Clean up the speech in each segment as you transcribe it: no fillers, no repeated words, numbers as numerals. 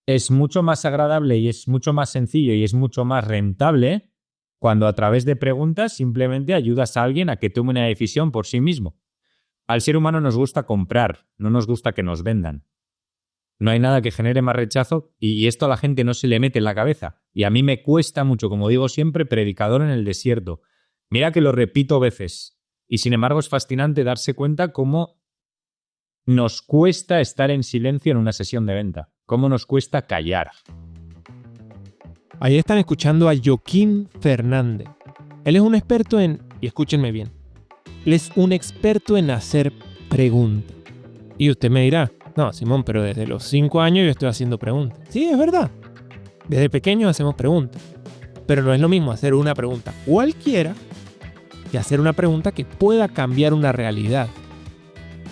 es mucho más agradable y es mucho más sencillo y es mucho más rentable cuando a través de preguntas simplemente ayudas a alguien a que tome una decisión por sí mismo. Al ser humano nos gusta comprar, no nos gusta que nos vendan. No hay nada que genere más rechazo y esto a la gente no se le mete en la cabeza. Y a mí me cuesta mucho, como digo siempre, predicador en el desierto. Mira que lo repito veces. Y sin embargo es fascinante darse cuenta cómo nos cuesta estar en silencio en una sesión de venta. Cómo nos cuesta callar. Ahí están escuchando a Joaquín Fernández. Él es un experto y escúchenme bien, él es un experto en hacer preguntas. Y usted me dirá, no, Simón, pero desde los 5 años yo estoy haciendo preguntas. Sí, es verdad. Desde pequeños hacemos preguntas. Pero no es lo mismo hacer una pregunta cualquiera que hacer una pregunta que pueda cambiar una realidad.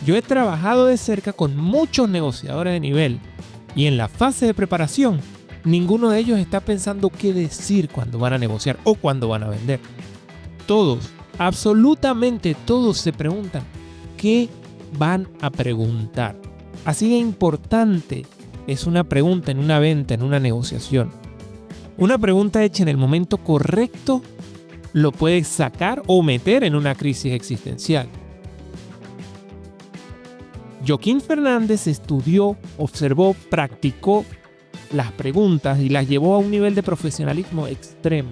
Yo he trabajado de cerca con muchos negociadores de nivel y en la fase de preparación, ninguno de ellos está pensando qué decir cuando van a negociar o cuando van a vender. Todos, absolutamente todos se preguntan qué van a preguntar. Así de importante es una pregunta en una venta, en una negociación. Una pregunta hecha en el momento correcto lo puede sacar o meter en una crisis existencial. Joaquín Fernández estudió, observó, practicó las preguntas y las llevó a un nivel de profesionalismo extremo.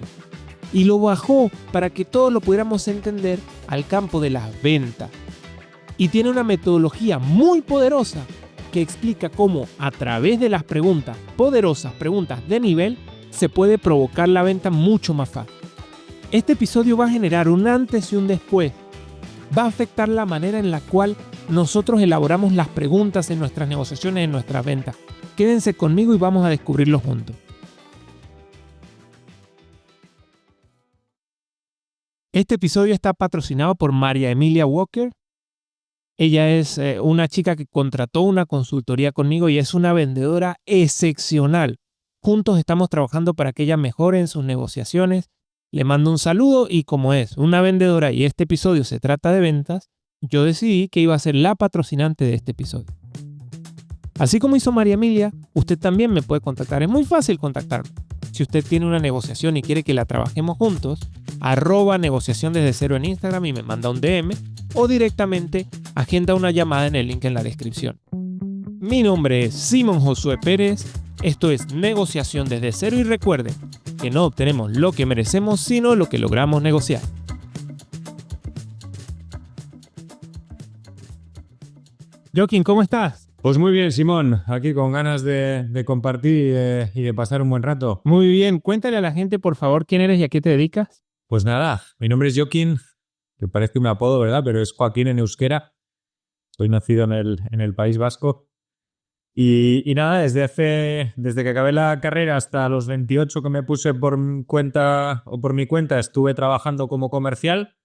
Y lo bajó para que todos lo pudiéramos entender al campo de las ventas. Y tiene una metodología muy poderosa que explica cómo a través de las preguntas poderosas, preguntas de nivel, se puede provocar la venta mucho más fácil. Este episodio va a generar un antes y un después. Va a afectar la manera en la cual nosotros elaboramos las preguntas en nuestras negociaciones, en nuestras ventas. Quédense conmigo y vamos a descubrirlo juntos. Este episodio está patrocinado por María Emilia Walker. Ella es una chica que contrató una consultoría conmigo y es una vendedora excepcional. Juntos estamos trabajando para que ella mejore en sus negociaciones. Le mando un saludo y como es una vendedora y este episodio se trata de ventas, yo decidí que iba a ser la patrocinante de este episodio. Así como hizo María Emilia, usted también me puede contactar. Es muy fácil contactarme. Si usted tiene una negociación y quiere que la trabajemos juntos, @negociación desde cero en Instagram y me manda un DM o directamente agenda una llamada en el link en la descripción. Mi nombre es Simón Josué Pérez, esto es Negociación desde cero y recuerden que no obtenemos lo que merecemos sino lo que logramos negociar. Joaquín, ¿cómo estás? Pues muy bien, Simón. Aquí con ganas de compartir y de pasar un buen rato. Muy bien. Cuéntale a la gente, por favor, quién eres y a qué te dedicas. Pues nada, mi nombre es Joaquín, que parece un apodo, ¿verdad? Pero es Joaquín en euskera. Soy nacido en el País Vasco. Y nada, desde que acabé la carrera hasta los 28 que me puse por mi cuenta, estuve trabajando como comercial.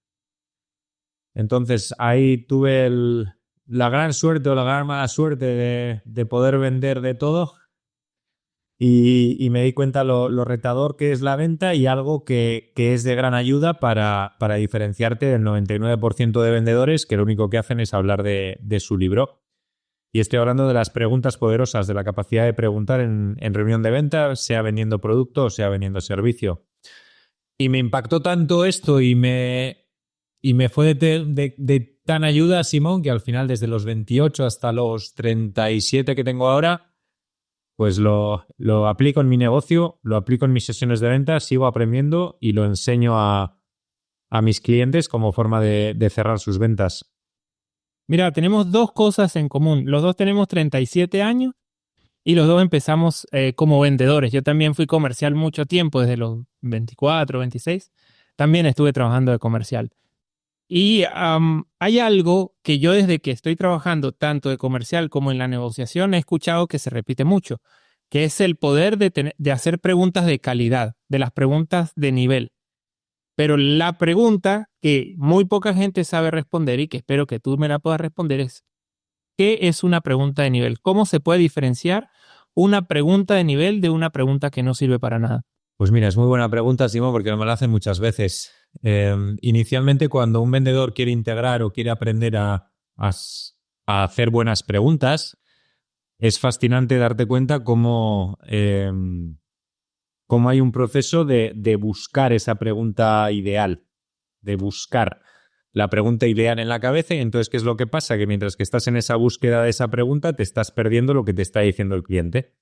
Entonces ahí tuve la gran suerte o la gran mala suerte de poder vender de todo y me di cuenta lo retador que es la venta y algo que es de gran ayuda para diferenciarte del 99% de vendedores que lo único que hacen es hablar de su libro. Y estoy hablando de las preguntas poderosas, de la capacidad de preguntar en reunión de venta, sea vendiendo producto o sea vendiendo servicio. Y me impactó tanto esto y me fue de tan ayuda, Simón, que al final desde los 28 hasta los 37 que tengo ahora, pues lo aplico en mi negocio, lo aplico en mis sesiones de venta, sigo aprendiendo y lo enseño a mis clientes como forma de cerrar sus ventas. Mira, tenemos dos cosas en común. Los dos tenemos 37 años y los dos empezamos como vendedores. Yo también fui comercial mucho tiempo, desde los 24, 26. También estuve trabajando de comercial. Y hay algo que yo desde que estoy trabajando tanto de comercial como en la negociación he escuchado que se repite mucho, que es el poder de hacer preguntas de calidad, de las preguntas de nivel. Pero la pregunta que muy poca gente sabe responder y que espero que tú me la puedas responder es, ¿qué es una pregunta de nivel? ¿Cómo se puede diferenciar una pregunta de nivel de una pregunta que no sirve para nada? Pues mira, es muy buena pregunta, Simón, porque me la hacen muchas veces. Inicialmente, cuando un vendedor quiere integrar o quiere aprender a hacer buenas preguntas, es fascinante darte cuenta cómo hay un proceso de buscar esa pregunta ideal, de buscar la pregunta ideal en la cabeza. Y entonces, ¿qué es lo que pasa? Que mientras que estás en esa búsqueda de esa pregunta, te estás perdiendo lo que te está diciendo el cliente.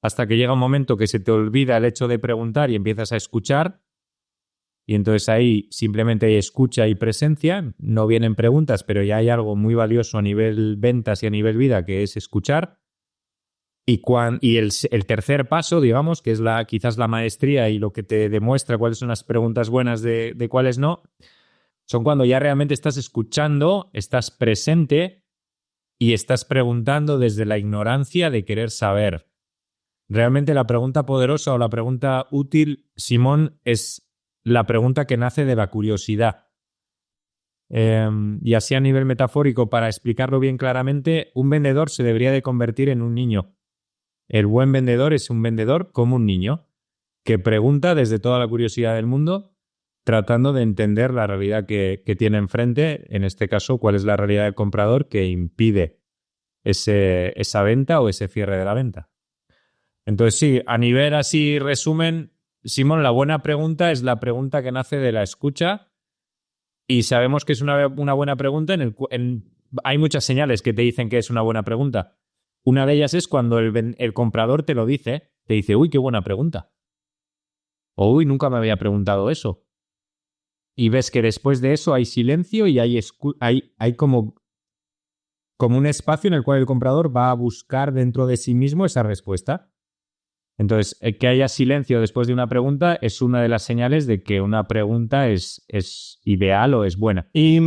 Hasta que llega un momento que se te olvida el hecho de preguntar y empiezas a escuchar. Y entonces ahí simplemente hay escucha y presencia. No vienen preguntas, pero ya hay algo muy valioso a nivel ventas y a nivel vida, que es escuchar. Y el tercer paso, digamos, que es quizás la maestría y lo que te demuestra cuáles son las preguntas buenas de cuáles no, son cuando ya realmente estás escuchando, estás presente y estás preguntando desde la ignorancia de querer saber. Realmente la pregunta poderosa o la pregunta útil, Simón, es la pregunta que nace de la curiosidad. Y así a nivel metafórico, para explicarlo bien claramente, un vendedor se debería de convertir en un niño. El buen vendedor es un vendedor como un niño, que pregunta desde toda la curiosidad del mundo, tratando de entender la realidad que tiene enfrente, en este caso, cuál es la realidad del comprador que impide esa venta o ese cierre de la venta. Entonces, sí, a nivel así resumen, Simón, la buena pregunta es la pregunta que nace de la escucha y sabemos que es una buena pregunta. Hay muchas señales que te dicen que es una buena pregunta. Una de ellas es cuando el comprador te lo dice, te dice, uy, qué buena pregunta. O uy, nunca me había preguntado eso. Y ves que después de eso hay silencio y hay como un espacio en el cual el comprador va a buscar dentro de sí mismo esa respuesta. Entonces, que haya silencio después de una pregunta es una de las señales de que una pregunta es ideal o es buena. Y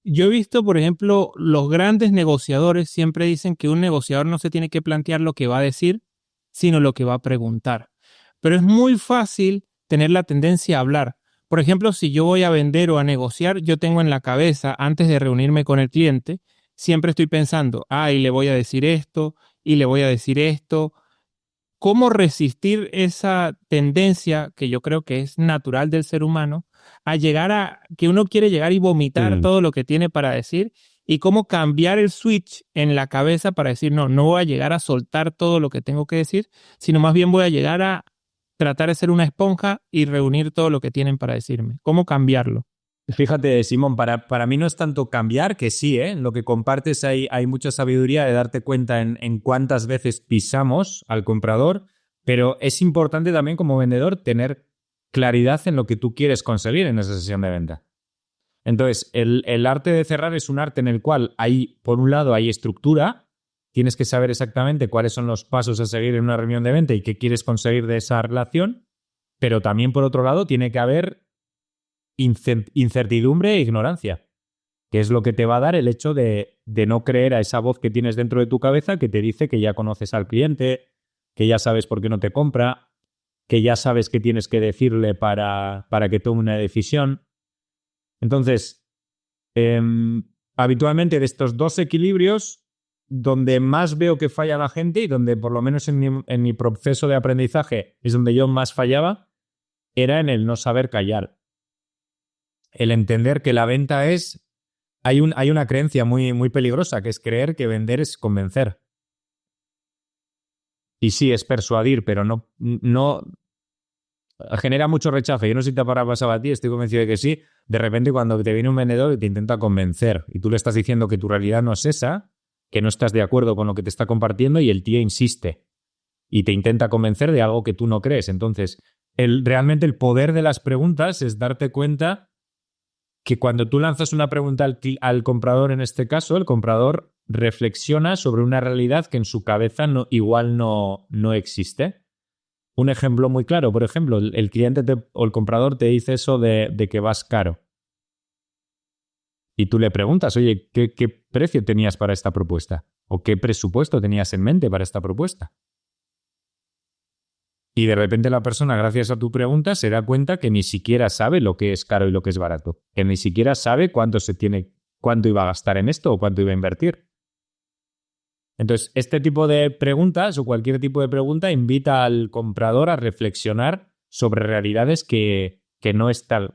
yo he visto, por ejemplo, los grandes negociadores siempre dicen que un negociador no se tiene que plantear lo que va a decir, sino lo que va a preguntar. Pero es muy fácil tener la tendencia a hablar. Por ejemplo, si yo voy a vender o a negociar, yo tengo en la cabeza, antes de reunirme con el cliente, siempre estoy pensando, y le voy a decir esto, y le voy a decir esto. ¿Cómo resistir esa tendencia que yo creo que es natural del ser humano a llegar a que uno quiere llegar y vomitar todo lo que tiene para decir? Y cómo cambiar el switch en la cabeza para decir, no voy a llegar a soltar todo lo que tengo que decir, sino más bien voy a llegar a tratar de ser una esponja y reunir todo lo que tienen para decirme. ¿Cómo cambiarlo? Fíjate, Simón, para mí no es tanto cambiar, que sí, en lo que compartes hay mucha sabiduría de darte cuenta en cuántas veces pisamos al comprador, pero es importante también como vendedor tener claridad en lo que tú quieres conseguir en esa sesión de venta. Entonces, el arte de cerrar es un arte en el cual por un lado, hay estructura, tienes que saber exactamente cuáles son los pasos a seguir en una reunión de venta y qué quieres conseguir de esa relación, pero también, por otro lado, tiene que haber incertidumbre e ignorancia, que es lo que te va a dar el hecho de no creer a esa voz que tienes dentro de tu cabeza que te dice que ya conoces al cliente, que ya sabes por qué no te compra, que ya sabes qué tienes que decirle para que tome una decisión. Entonces, habitualmente de estos dos equilibrios, donde más veo que falla la gente y donde por lo menos en mi proceso de aprendizaje es donde yo más fallaba, era en el no saber callar. El entender que la venta es... Hay una creencia muy, muy peligrosa, que es creer que vender es convencer. Y sí, es persuadir, pero no genera mucho rechazo. Yo no sé si te habrá pasado a ti, estoy convencido de que sí. De repente cuando te viene un vendedor y te intenta convencer y tú le estás diciendo que tu realidad no es esa, que no estás de acuerdo con lo que te está compartiendo y el tío insiste y te intenta convencer de algo que tú no crees. Entonces, realmente el poder de las preguntas es darte cuenta que cuando tú lanzas una pregunta al comprador, en este caso, el comprador reflexiona sobre una realidad que en su cabeza igual no existe. Un ejemplo muy claro, por ejemplo, el cliente o el comprador te dice eso de que vas caro. Y tú le preguntas, oye, ¿qué precio tenías para esta propuesta? ¿O qué presupuesto tenías en mente para esta propuesta? Y de repente la persona, gracias a tu pregunta, se da cuenta que ni siquiera sabe lo que es caro y lo que es barato. Que ni siquiera sabe cuánto iba a gastar en esto o cuánto iba a invertir. Entonces, este tipo de preguntas o cualquier tipo de pregunta invita al comprador a reflexionar sobre realidades que no está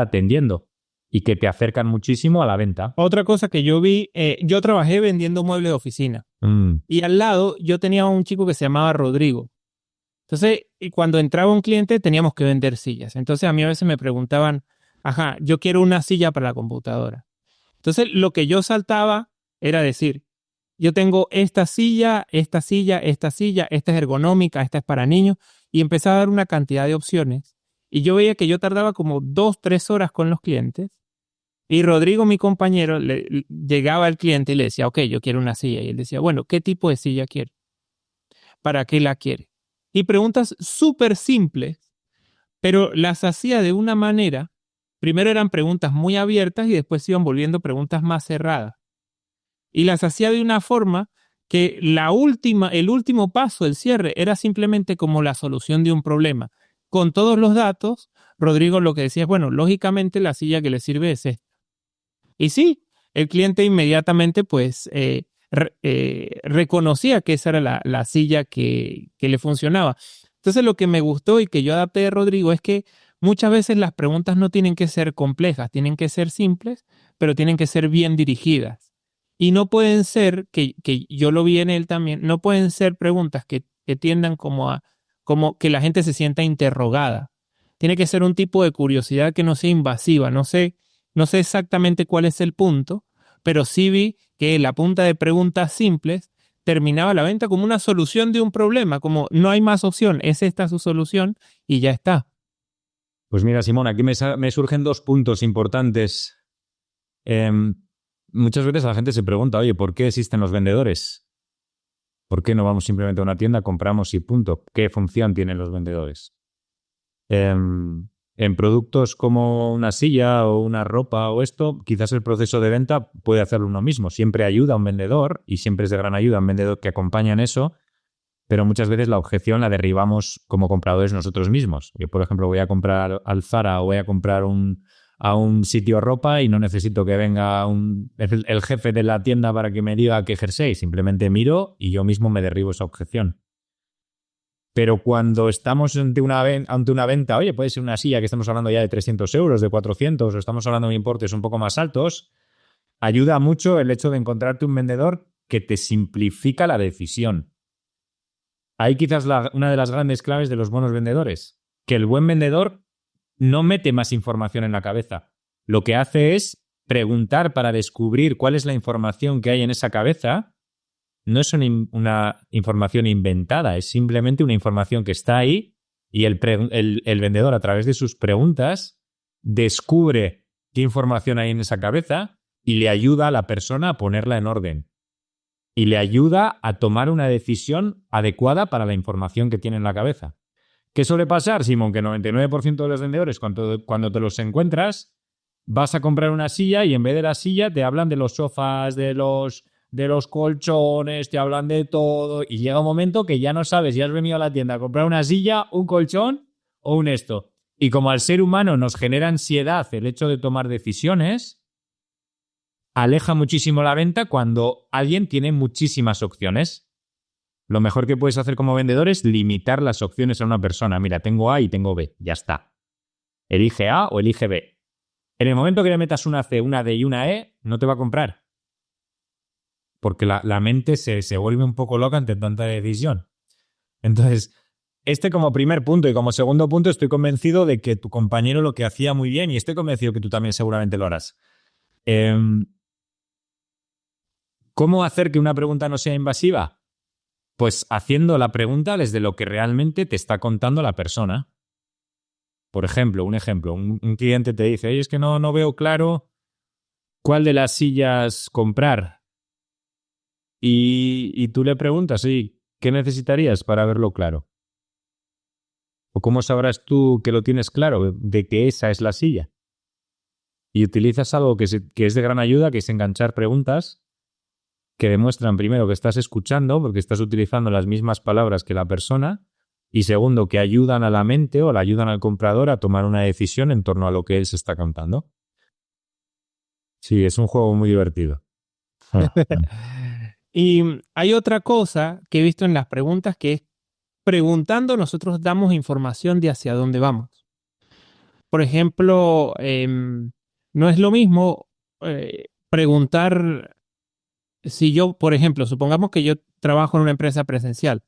atendiendo y que te acercan muchísimo a la venta. Otra cosa que yo vi, yo trabajé vendiendo muebles de oficina Mm. Y al lado yo tenía un chico que se llamaba Rodrigo. Entonces, y cuando entraba un cliente teníamos que vender sillas. Entonces a mí a veces me preguntaban, ajá, yo quiero una silla para la computadora. Entonces lo que yo saltaba era decir, yo tengo esta silla, esta silla, esta silla, esta es ergonómica, esta es para niños, y empezaba a dar una cantidad de opciones. Y yo veía que yo tardaba como 2, 3 horas con los clientes. Y Rodrigo, mi compañero, llegaba al cliente y le decía, ok, yo quiero una silla. Y él decía, bueno, ¿qué tipo de silla quiere? ¿Para qué la quiere? Y preguntas súper simples, pero las hacía de una manera, primero eran preguntas muy abiertas y después se iban volviendo preguntas más cerradas. Y las hacía de una forma que el último paso, el cierre, era simplemente como la solución de un problema. Con todos los datos, Rodrigo lo que decía es, bueno, lógicamente la silla que le sirve es esta. Y sí, el cliente inmediatamente pues reconocía que esa era la silla que le funcionaba. Entonces lo que me gustó y que yo adapté de Rodrigo es que muchas veces las preguntas no tienen que ser complejas, tienen que ser simples, pero tienen que ser bien dirigidas. Y no pueden ser, que yo lo vi en él también, no pueden ser preguntas que tiendan como que la gente se sienta interrogada. Tiene que ser un tipo de curiosidad que no sea invasiva, no sé exactamente cuál es el punto, pero sí vi que la punta de preguntas simples terminaba la venta como una solución de un problema, como no hay más opción, es esta su solución y ya está. Pues mira, Simón, aquí me surgen dos puntos importantes. Em, Muchas veces la gente se pregunta, oye, ¿por qué existen los vendedores? ¿Por qué no vamos simplemente a una tienda, compramos y punto? ¿Qué función tienen los vendedores? En productos como una silla o una ropa o esto, quizás el proceso de venta puede hacerlo uno mismo. Siempre ayuda a un vendedor y siempre es de gran ayuda a un vendedor que acompaña en eso, pero muchas veces la objeción la derribamos como compradores nosotros mismos. Yo, por ejemplo, voy a comprar al Zara o voy a comprar a un sitio ropa y no necesito que venga el jefe de la tienda para que me diga qué jersey. Simplemente miro y yo mismo me derribo esa objeción. Pero cuando estamos ante una venta, oye, puede ser una silla que estamos hablando ya de 300 euros, de 400, o estamos hablando de importes un poco más altos, ayuda mucho el hecho de encontrarte un vendedor que te simplifica la decisión. Ahí quizás una de las grandes claves de los buenos vendedores, que el buen vendedor no mete más información en la cabeza. Lo que hace es preguntar para descubrir cuál es la información que hay en esa cabeza. No es una información inventada, es simplemente una información que está ahí y el vendedor a través de sus preguntas descubre qué información hay en esa cabeza y le ayuda a la persona a ponerla en orden. Y le ayuda a tomar una decisión adecuada para la información que tiene en la cabeza. ¿Qué suele pasar, Simón? Que el 99% de los vendedores, cuando te los encuentras, vas a comprar una silla y en vez de la silla te hablan de los sofás, de los colchones, te hablan de todo y llega un momento que ya no sabes si has venido a la tienda a comprar una silla, un colchón o un esto. Y como al ser humano nos genera ansiedad el hecho de tomar decisiones, aleja muchísimo la venta cuando alguien tiene muchísimas opciones. Lo mejor que puedes hacer como vendedor es limitar las opciones a una persona. Mira, tengo A y tengo B, ya está. Elige A o elige B. En el momento que le metas una C, una D y una E, no te va a comprar. Porque la mente se vuelve un poco loca ante tanta decisión. Entonces, como primer punto y como segundo punto, estoy convencido de que tu compañero lo que hacía muy bien y estoy convencido que tú también seguramente lo harás. ¿Cómo hacer que una pregunta no sea invasiva? Pues haciendo la pregunta desde lo que realmente te está contando la persona. Por ejemplo, un cliente te dice, oye, es que no veo claro cuál de las sillas comprar. Y tú le preguntas, oye, ¿qué necesitarías para verlo claro? ¿O cómo sabrás tú que lo tienes claro de que esa es la silla? Y utilizas algo que es de gran ayuda, que es enganchar preguntas que demuestran primero que estás escuchando, porque estás utilizando las mismas palabras que la persona, y segundo, que ayudan a la mente o le ayudan al comprador a tomar una decisión en torno a lo que él se está contando. Sí, es un juego muy divertido. Y hay otra cosa que he visto en las preguntas que es preguntando nosotros damos información de hacia dónde vamos. Por ejemplo, no es lo mismo preguntar si yo, por ejemplo, supongamos que yo trabajo en una empresa presencial,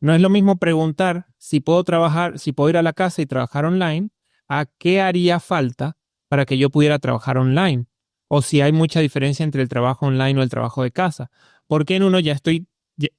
no es lo mismo preguntar si puedo trabajar, si puedo ir a la casa y trabajar online, a qué haría falta para que yo pudiera trabajar online. O si hay mucha diferencia entre el trabajo online o el trabajo de casa. Porque en uno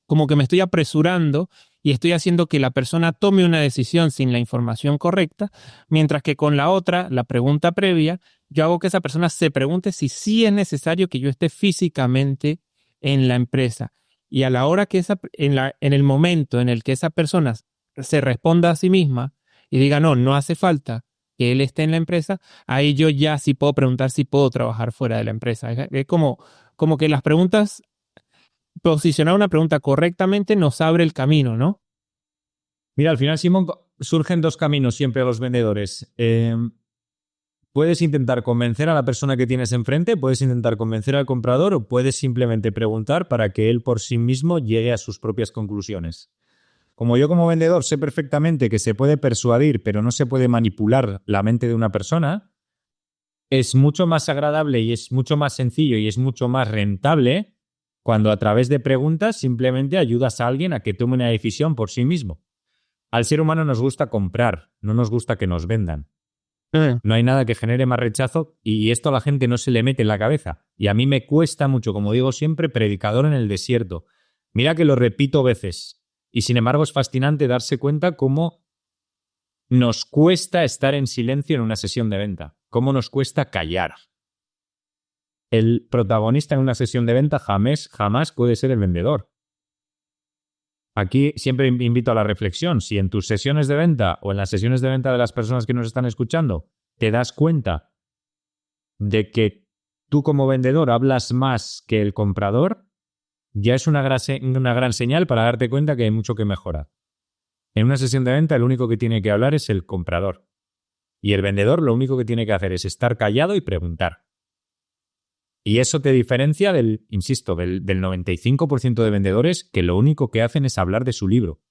como que me estoy apresurando y estoy haciendo que la persona tome una decisión sin la información correcta, mientras que con la otra, la pregunta previa, yo hago que esa persona se pregunte si sí es necesario que yo esté físicamente en la empresa. Y a la hora que en el momento en el que esa persona se responda a sí misma y diga, no, no hace falta que él esté en la empresa, ahí yo ya sí puedo preguntar si puedo trabajar fuera de la empresa. Es como que las preguntas, posicionar una pregunta correctamente nos abre el camino, ¿no? Mira, al final, Simón, surgen dos caminos siempre a los vendedores. Puedes intentar convencer a la persona que tienes enfrente, puedes intentar convencer al comprador o puedes simplemente preguntar para que él por sí mismo llegue a sus propias conclusiones. Como yo como vendedor sé perfectamente que se puede persuadir, pero no se puede manipular la mente de una persona, es mucho más agradable y es mucho más sencillo y es mucho más rentable cuando a través de preguntas simplemente ayudas a alguien a que tome una decisión por sí mismo. Al ser humano nos gusta comprar, no nos gusta que nos vendan. No hay nada que genere más rechazo y esto a la gente no se le mete en la cabeza. Y a mí me cuesta mucho, como digo siempre, predicador en el desierto. Mira que lo repito veces. Y sin embargo es fascinante darse cuenta cómo nos cuesta estar en silencio en una sesión de venta. Cómo nos cuesta callar. El protagonista en una sesión de venta jamás puede ser el vendedor. Aquí siempre invito a la reflexión. Si en tus sesiones de venta o en las sesiones de venta de las personas que nos están escuchando te das cuenta de que tú como vendedor hablas más que el comprador, ya es una gran señal para darte cuenta que hay mucho que mejorar. En una sesión de venta el único que tiene que hablar es el comprador. Y el vendedor lo único que tiene que hacer es estar callado y preguntar. Y eso te diferencia del 95% de vendedores que lo único que hacen es hablar de su libro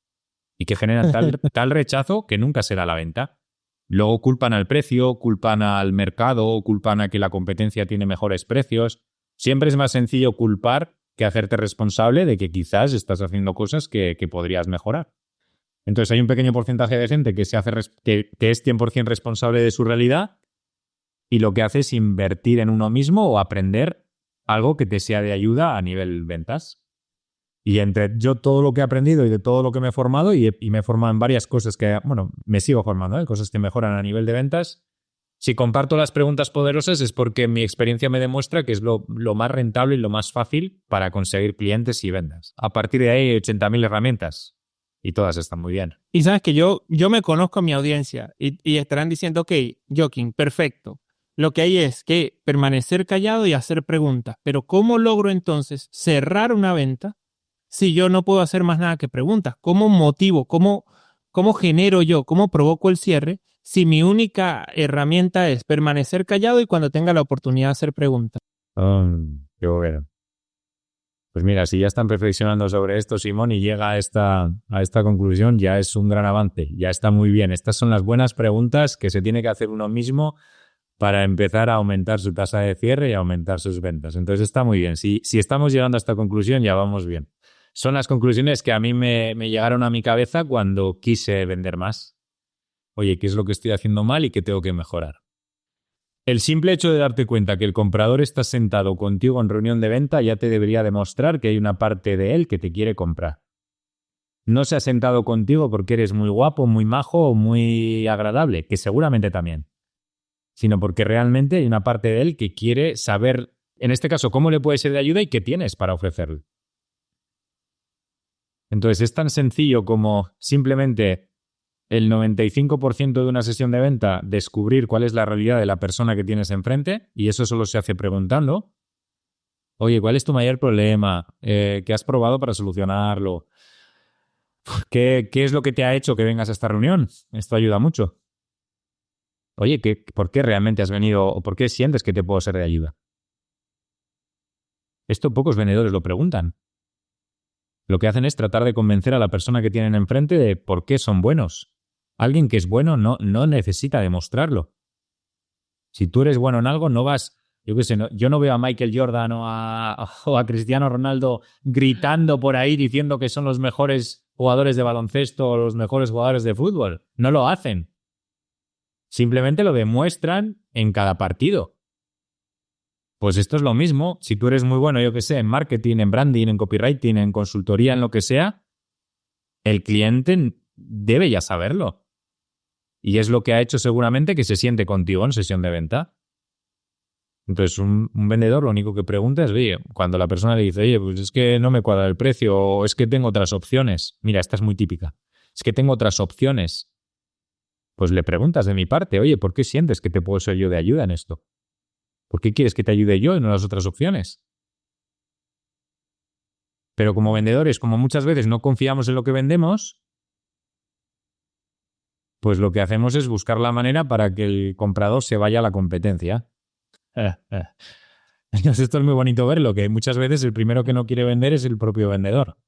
y que generan tal rechazo que nunca se da la venta. Luego culpan al precio, culpan al mercado, culpan a que la competencia tiene mejores precios. Siempre es más sencillo culpar que hacerte responsable de que quizás estás haciendo cosas que podrías mejorar. Entonces hay un pequeño porcentaje de gente que es 100% responsable de su realidad y lo que hace es invertir en uno mismo o aprender algo que te sea de ayuda a nivel ventas. Y entre yo todo lo que he aprendido y de todo lo que me he formado, y me he formado en varias cosas que, me sigo formando, cosas que mejoran a nivel de ventas, si comparto las preguntas poderosas es porque mi experiencia me demuestra que es lo más rentable y lo más fácil para conseguir clientes y ventas. A partir de ahí hay 80.000 herramientas y todas están muy bien. Y sabes que yo me conozco a mi audiencia y estarán diciendo, ok, Joaquín, perfecto. Lo que hay es que permanecer callado y hacer preguntas. Pero ¿cómo logro entonces cerrar una venta si yo no puedo hacer más nada que preguntas? ¿Cómo motivo? ¿Cómo genero yo? ¿Cómo provoco el cierre si mi única herramienta es permanecer callado y cuando tenga la oportunidad de hacer preguntas? Qué bueno. Pues mira, si ya están reflexionando sobre esto, Simón, y llega a esta conclusión, ya es un gran avance, ya está muy bien. Estas son las buenas preguntas que se tiene que hacer uno mismo para empezar a aumentar su tasa de cierre y aumentar sus ventas. Entonces está muy bien. Si estamos llegando a esta conclusión, ya vamos bien. Son las conclusiones que a mí me llegaron a mi cabeza cuando quise vender más. Oye, ¿qué es lo que estoy haciendo mal y qué tengo que mejorar? El simple hecho de darte cuenta que el comprador está sentado contigo en reunión de venta ya te debería demostrar que hay una parte de él que te quiere comprar. No se ha sentado contigo porque eres muy guapo, muy majo o muy agradable, que seguramente también, sino porque realmente hay una parte de él que quiere saber, en este caso, cómo le puede ser de ayuda y qué tienes para ofrecerle. Entonces es tan sencillo como simplemente el 95% de una sesión de venta descubrir cuál es la realidad de la persona que tienes enfrente, y eso solo se hace preguntando. Oye, ¿cuál es tu mayor problema? ¿Qué has probado para solucionarlo? ¿Qué es lo que te ha hecho que vengas a esta reunión? Esto ayuda mucho. Oye, ¿por qué realmente has venido o por qué sientes que te puedo ser de ayuda? Esto pocos vendedores lo preguntan. Lo que hacen es tratar de convencer a la persona que tienen enfrente de por qué son buenos. Alguien que es bueno no necesita demostrarlo. Si tú eres bueno en algo, no vas Yo qué sé, yo no veo a Michael Jordan o a Cristiano Ronaldo gritando por ahí diciendo que son los mejores jugadores de baloncesto o los mejores jugadores de fútbol. No lo hacen. Simplemente lo demuestran en cada partido. Pues esto es lo mismo. Si tú eres muy bueno, yo qué sé, en marketing, en branding, en copywriting, en consultoría, en lo que sea, el cliente debe ya saberlo. Y es lo que ha hecho seguramente que se siente contigo en sesión de venta. Entonces, un vendedor lo único que pregunta es, oye, cuando la persona le dice, oye, pues es que no me cuadra el precio o es que tengo otras opciones. Mira, esta es muy típica. Es que tengo otras opciones. Pues le preguntas de mi parte, oye, ¿por qué sientes que te puedo ser yo de ayuda en esto? ¿Por qué quieres que te ayude yo y no las otras opciones? Pero como vendedores, como muchas veces no confiamos en lo que vendemos, pues lo que hacemos es buscar la manera para que el comprador se vaya a la competencia. Entonces esto es muy bonito verlo, que muchas veces el primero que no quiere vender es el propio vendedor.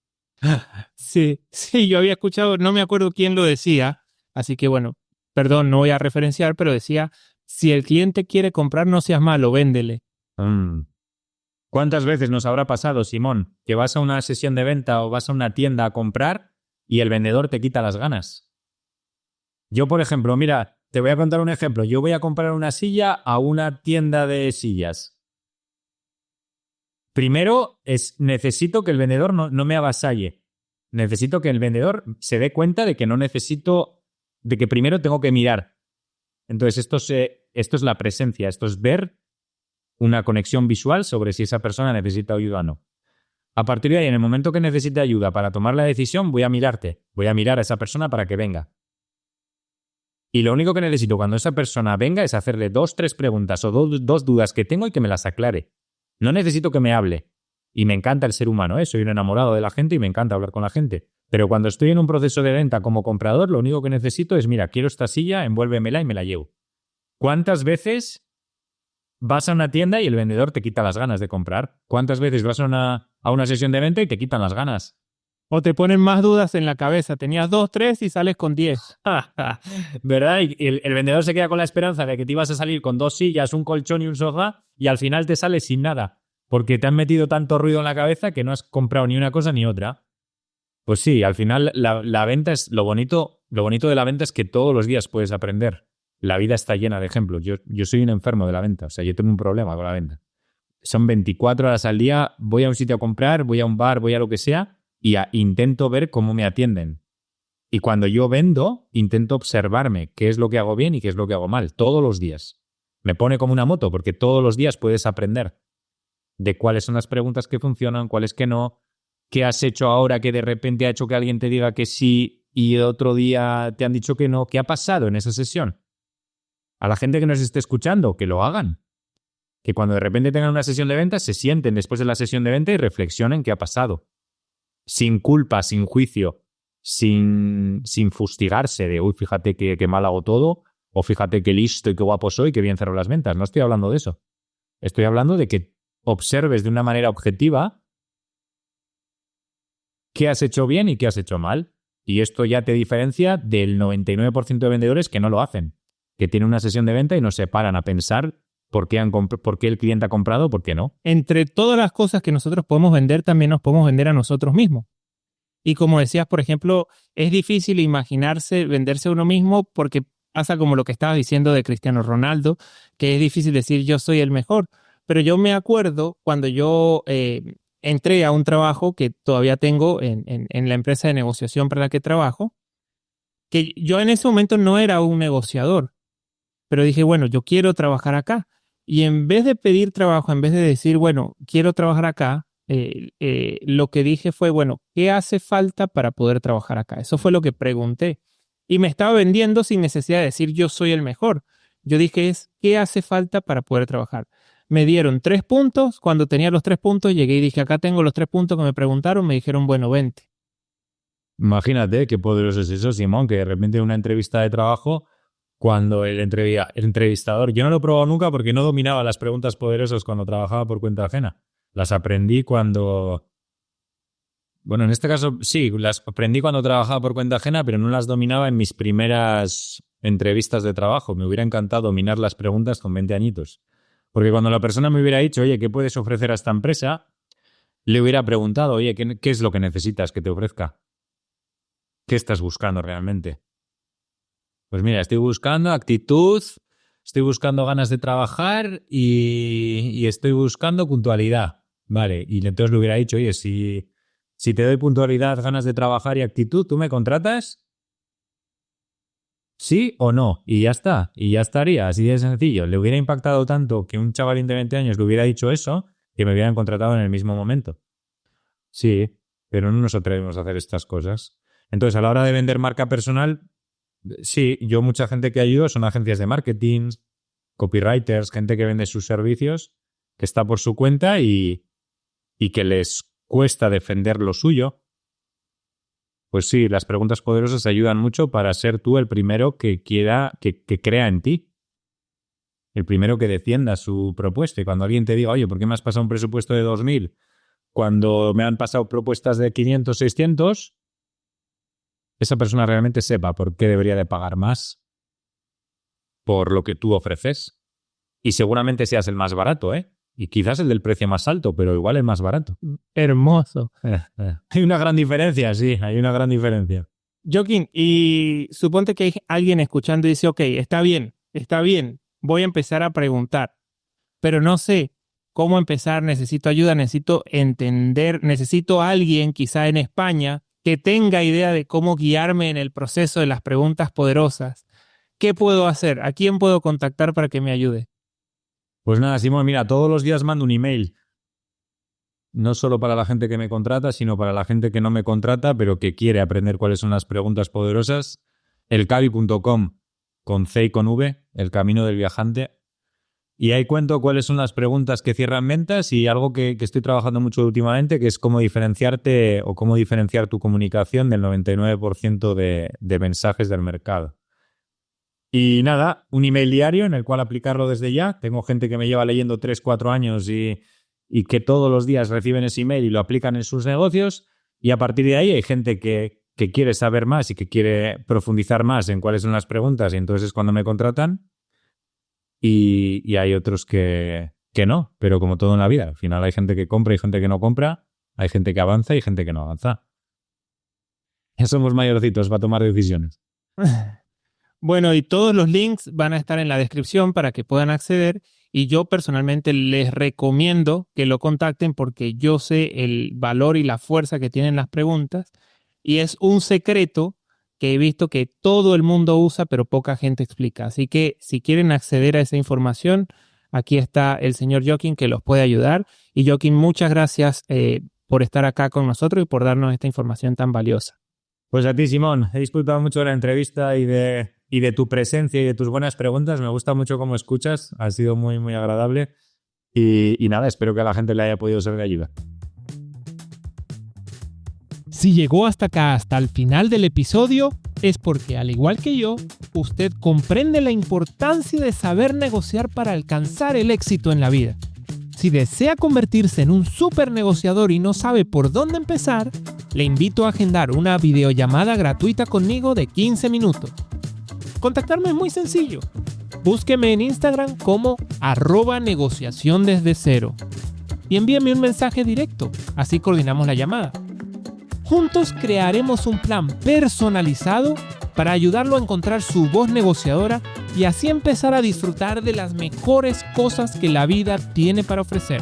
Sí, yo había escuchado, no me acuerdo quién lo decía, así que bueno, perdón, no voy a referenciar, pero decía, si el cliente quiere comprar, no seas malo, véndele. ¿Cuántas veces nos habrá pasado, Simón, que vas a una sesión de venta o vas a una tienda a comprar y el vendedor te quita las ganas? Yo, por ejemplo, mira, te voy a contar un ejemplo. Yo voy a comprar una silla a una tienda de sillas. Primero, necesito que el vendedor no me avasalle. Necesito que el vendedor se dé cuenta de que no necesito, de que primero tengo que mirar. Entonces, esto es la presencia, esto es ver una conexión visual sobre si esa persona necesita ayuda o no. A partir de ahí, en el momento que necesite ayuda para tomar la decisión, voy a mirarte. Voy a mirar a esa persona para que venga. Y lo único que necesito cuando esa persona venga es hacerle 2, 3 preguntas o dos dudas que tengo y que me las aclare. No necesito que me hable. Y me encanta el ser humano, ¿eh? Soy un enamorado de la gente y me encanta hablar con la gente. Pero cuando estoy en un proceso de venta como comprador, lo único que necesito es, mira, quiero esta silla, envuélvemela y me la llevo. ¿Cuántas veces vas a una tienda y el vendedor te quita las ganas de comprar? ¿Cuántas veces vas a una sesión de venta y te quitan las ganas? O te ponen más dudas en la cabeza. Tenías 2, 3 y sales con 10. ¿Verdad? Y el vendedor se queda con la esperanza de que te ibas a salir con 2 sillas, un colchón y un sofá y al final te sales sin nada. Porque te han metido tanto ruido en la cabeza que no has comprado ni una cosa ni otra. Pues sí, al final la venta es lo bonito de la venta es que todos los días puedes aprender. La vida está llena de ejemplos. Yo soy un enfermo de la venta. O sea, yo tengo un problema con la venta. Son 24 horas al día. Voy a un sitio a comprar, voy a un bar, voy a lo que sea y intento ver cómo me atienden. Y cuando yo vendo, intento observarme qué es lo que hago bien y qué es lo que hago mal. Todos los días. Me pone como una moto porque todos los días puedes aprender de cuáles son las preguntas que funcionan, cuáles que no, qué has hecho ahora que de repente ha hecho que alguien te diga que sí y otro día te han dicho que no. ¿Qué ha pasado en esa sesión? A la gente que nos esté escuchando, que lo hagan. Que cuando de repente tengan una sesión de venta, se sienten después de la sesión de venta y reflexionen qué ha pasado. Sin culpa, sin juicio, sin fustigarse de, uy, fíjate qué mal hago todo, o fíjate qué listo y qué guapo soy, qué bien cerro las ventas. No estoy hablando de eso. Estoy hablando de que observes de una manera objetiva qué has hecho bien y qué has hecho mal. Y esto ya te diferencia del 99% de vendedores que no lo hacen, que tienen una sesión de venta y no se paran a pensar por qué el cliente ha comprado o por qué no. Entre todas las cosas que nosotros podemos vender, también nos podemos vender a nosotros mismos. Y como decías, por ejemplo, es difícil imaginarse venderse a uno mismo porque pasa como lo que estabas diciendo de Cristiano Ronaldo, que es difícil decir yo soy el mejor. Pero yo me acuerdo cuando yo entré a un trabajo que todavía tengo en la empresa de negociación para la que trabajo, que yo en ese momento no era un negociador, pero dije, bueno, yo quiero trabajar acá. Y en vez de pedir trabajo, en vez de decir, bueno, quiero trabajar acá, lo que dije fue, bueno, ¿qué hace falta para poder trabajar acá? Eso fue lo que pregunté. Y me estaba vendiendo sin necesidad de decir yo soy el mejor. Yo dije, ¿qué hace falta para poder trabajar? Me dieron 3 puntos. Cuando tenía los 3 puntos, llegué y dije, acá tengo los 3 puntos que me preguntaron. Me dijeron, bueno, vente. Imagínate qué poderoso es eso, Simón, que de repente en una entrevista de trabajo, cuando el entrevistador, yo no lo he probado nunca porque no dominaba las preguntas poderosas cuando trabajaba por cuenta ajena. Las aprendí cuando... Bueno, en este caso sí, las aprendí cuando trabajaba por cuenta ajena, pero no las dominaba en mis primeras entrevistas de trabajo. Me hubiera encantado dominar las preguntas con 20 añitos. Porque cuando la persona me hubiera dicho, oye, ¿qué puedes ofrecer a esta empresa? Le hubiera preguntado, oye, ¿qué es lo que necesitas que te ofrezca? ¿Qué estás buscando realmente? Pues mira, estoy buscando actitud, estoy buscando ganas de trabajar y estoy buscando puntualidad. Vale, y entonces le hubiera dicho, oye, si te doy puntualidad, ganas de trabajar y actitud, ¿tú me contratas? ¿Sí o no? Y ya está, y ya estaría, así de sencillo. Le hubiera impactado tanto que un chavalín de 20 años le hubiera dicho eso, que me hubieran contratado en el mismo momento. Sí, pero no nos atrevemos a hacer estas cosas. Entonces, a la hora de vender marca personal, sí, yo mucha gente que ayudo son agencias de marketing, copywriters, gente que vende sus servicios, que está por su cuenta y que les cuesta defender lo suyo. Pues sí, las preguntas poderosas ayudan mucho para ser tú el primero que crea en ti. El primero que defienda su propuesta. Y cuando alguien te diga, oye, ¿por qué me has pasado un presupuesto de 2.000 cuando me han pasado propuestas de 500, 600? Esa persona realmente sepa por qué debería de pagar más por lo que tú ofreces. Y seguramente seas el más barato, ¿eh? Y quizás el del precio más alto, pero igual el más barato. Hermoso. Hay una gran diferencia, sí, hay una gran diferencia. Joaquín, y suponte que hay alguien escuchando y dice, ok, está bien, voy a empezar a preguntar, pero no sé cómo empezar, necesito ayuda, necesito entender, necesito a alguien quizá en España que tenga idea de cómo guiarme en el proceso de las preguntas poderosas. ¿Qué puedo hacer? ¿A quién puedo contactar para que me ayude? Pues nada, Simón, mira, todos los días mando un email. No solo para la gente que me contrata, sino para la gente que no me contrata, pero que quiere aprender cuáles son las preguntas poderosas. Elcavi.com, con C y con V, el camino del viajante. Y ahí cuento cuáles son las preguntas que cierran ventas y algo que estoy trabajando mucho últimamente, que es cómo diferenciarte o cómo diferenciar tu comunicación del 99% de mensajes del mercado. Y nada, un email diario en el cual aplicarlo desde ya. Tengo gente que me lleva leyendo 3-4 años y que todos los días reciben ese email y lo aplican en sus negocios. Y a partir de ahí hay gente que quiere saber más y que quiere profundizar más en cuáles son las preguntas y entonces es cuando me contratan. Y hay otros que no, pero como todo en la vida. Al final hay gente que compra y gente que no compra. Hay gente que avanza y gente que no avanza. Ya somos mayorcitos para tomar decisiones. Bueno, y todos los links van a estar en la descripción para que puedan acceder y yo personalmente les recomiendo que lo contacten porque yo sé el valor y la fuerza que tienen las preguntas y es un secreto que he visto que todo el mundo usa pero poca gente explica. Así que si quieren acceder a esa información, aquí está el señor Joaquín que los puede ayudar. Y Joaquín, muchas gracias por estar acá con nosotros y por darnos esta información tan valiosa. Pues a ti, Simón, he disfrutado mucho de la entrevista y de tu presencia y de tus buenas preguntas. Me gusta mucho cómo escuchas, ha sido muy, muy agradable. Y nada, espero que a la gente le haya podido ser de ayuda. Si llegó hasta acá, hasta el final del episodio, es porque, al igual que yo, usted comprende la importancia de saber negociar para alcanzar el éxito en la vida. Si desea convertirse en un súper negociador y no sabe por dónde empezar, le invito a agendar una videollamada gratuita conmigo de 15 minutos. Contactarme es muy sencillo. Búsqueme en Instagram como @negociaciondesdecero y envíeme un mensaje directo, así coordinamos la llamada. Juntos crearemos un plan personalizado para ayudarlo a encontrar su voz negociadora y así empezar a disfrutar de las mejores cosas que la vida tiene para ofrecer.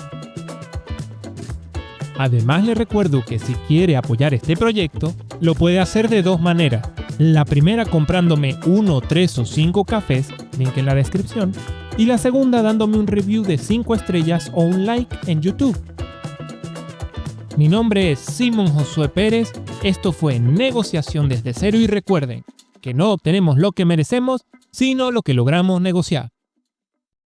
Además, le recuerdo que si quiere apoyar este proyecto, lo puede hacer de dos maneras. La primera comprándome 1, 3 o 5 cafés, link en la descripción, y la segunda dándome un review de 5 estrellas o un like en YouTube. Mi nombre es Simón Josué Pérez, esto fue Negociación desde Cero y recuerden que no obtenemos lo que merecemos, sino lo que logramos negociar.